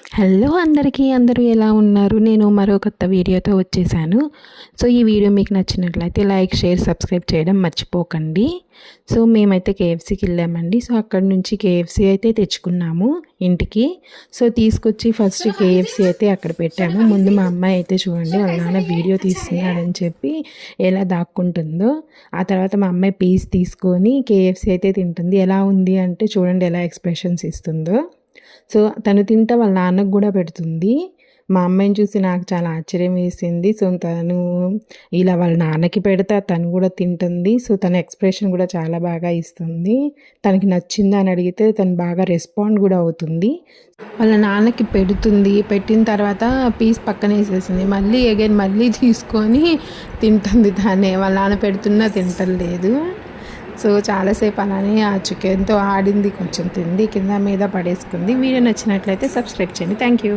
Hello అందరికీ, అందరూ ఎలా ఉన్నారు? నేను మరో కొత్త వీడియోతో వచ్చేసాను. సో ఈ వీడియో మీకు నచ్చినట్లయితే లైక్, షేర్, సబ్స్క్రైబ్ చేయడం మర్చిపోకండి. సో మేమైతే కేఎఫ్సీకి వెళ్ళామండి. సో అక్కడ నుంచి కేఎఫ్సీ అయితే తెచ్చుకున్నాము ఇంటికి. సో తీసుకొచ్చి ఫస్ట్ కేఎఫ్సీ అయితే అక్కడ పెట్టాము. ముందు మా అమ్మాయి అయితే చూడండి, వాళ్ళ నాన్న వీడియో తీస్తున్నాడని చెప్పి ఎలా దాక్కుంటుందో. ఆ తర్వాత మా అమ్మాయి పీస్ తీసుకొని కేఎఫ్సీ అయితే తింటుంది. ఎలా ఉంది అంటే చూడండి ఎలా ఎక్స్ప్రెషన్స్ ఇస్తుందో. సో తను తింటా వాళ్ళ నాన్నకు కూడా పెడుతుంది. మా అమ్మాయిని చూసి నాకు చాలా ఆశ్చర్యం వేసింది. సో తను ఇలా వాళ్ళ నాన్నకి పెడతా తను కూడా తింటుంది. సో తన ఎక్స్ప్రెషన్ కూడా చాలా బాగా ఇస్తుంది. తనకి నచ్చిందా అని అడిగితే తను బాగా రెస్పాండ్ కూడా అవుతుంది. వాళ్ళ నాన్నకి పెడుతుంది. పెట్టిన తర్వాత పీస్ పక్కన వేసేసింది. మళ్ళీ అగైన్ మళ్ళీ తీసుకొని తింటుంది. దాన్ని వాళ్ళ నాన్న పెడుతున్నా తింటలేదు. సో చాలాసేపు అలానే ఆ చికెన్తో ఆడింది, కొంచెం తింది, కింద మీద పడేసుకుంది. వీడియో నచ్చినట్లయితే సబ్స్క్రైబ్ చేయండి. Thank you.